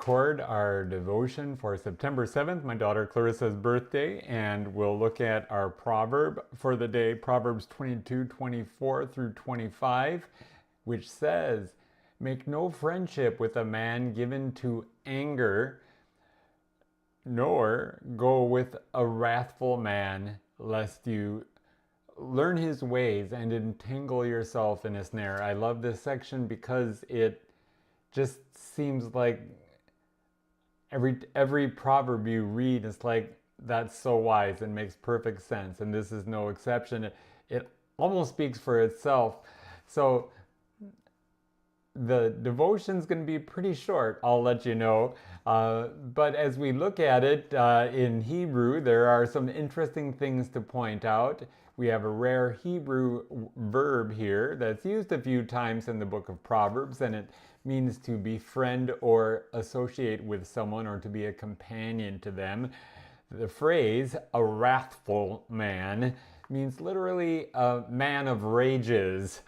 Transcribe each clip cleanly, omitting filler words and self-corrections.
record our devotion for September 7th, my daughter Clarissa's birthday, and we'll look at our proverb for the day, Proverbs 22:24 through 25, which says, "Make no friendship with a man given to anger, nor go with a wrathful man, lest you learn his ways and entangle yourself in a snare." I love this section because it just seems like every proverb you read is like, that's so wise and makes perfect sense, and this is no exception. It almost speaks for itself. So the devotion's going to be pretty short, I'll let you know. But as we look at it in Hebrew, there are some interesting things to point out. We have a rare Hebrew verb here that's used a few times in the book of Proverbs, and it means to befriend or associate with someone or to be a companion to them. The phrase, "a wrathful man," means literally a man of rages.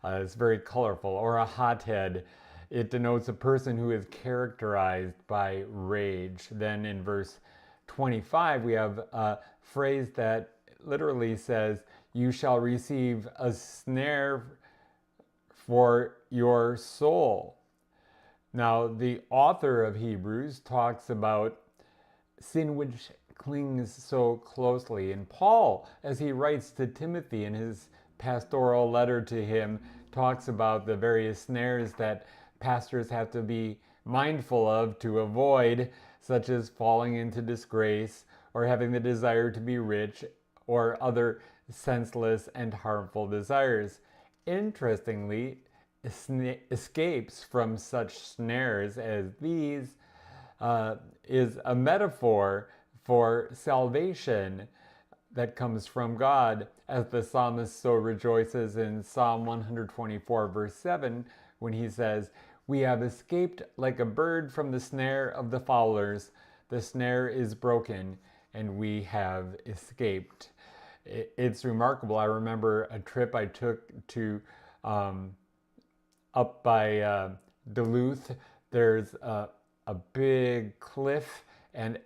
It's very colorful, or a hothead. It denotes a person who is characterized by rage. Then in verse 25, we have a phrase that literally says, "You shall receive a snare for your soul." Now, the author of Hebrews talks about sin which clings so closely. And Paul, as he writes to Timothy in his pastoral letter to him, talks about the various snares that pastors have to be mindful of to avoid, such as falling into disgrace or having the desire to be rich or other senseless and harmful desires. Interestingly, escapes from such snares as these is a metaphor for salvation that comes from God, as the psalmist so rejoices in Psalm 124, verse 7, when he says, "We have escaped like a bird from the snare of the fowlers. The snare is broken, and we have escaped." It's remarkable. I remember a trip I took to up by Duluth. There's a big cliff, and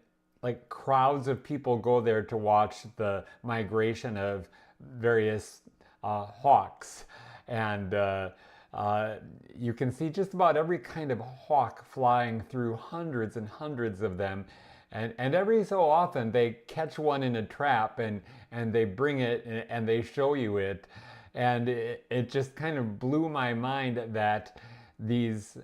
like crowds of people go there to watch the migration of various hawks. And you can see just about every kind of hawk flying through, hundreds and hundreds of them. And every so often they catch one in a trap, and they bring it and they show you it. And it just kind of blew my mind that these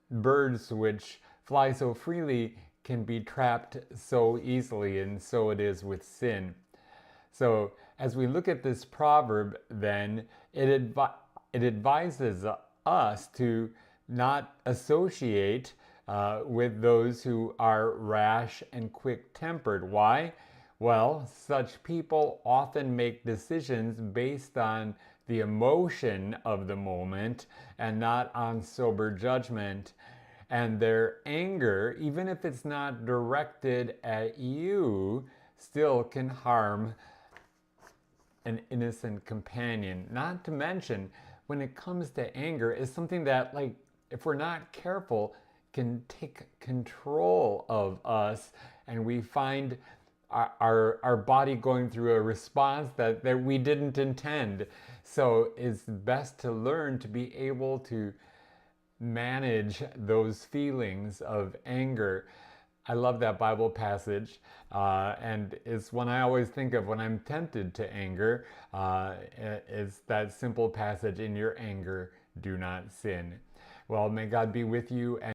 birds which fly so freely can be trapped so easily, and so it is with sin. So as we look at this proverb, then it advises us to not associate with those who are rash and quick-tempered. Why? Well, such people often make decisions based on the emotion of the moment and not on sober judgment. And their anger, even if it's not directed at you, still can harm an innocent companion. Not to mention, when it comes to anger, it's something that, like, if we're not careful, can take control of us, and we find our body going through a response that we didn't intend. So it's best to learn to be able to manage those feelings of anger. I love that Bible passage, and it's one I always think of when I'm tempted to anger. It's that simple passage, "In your anger, do not sin." Well, may God be with you. And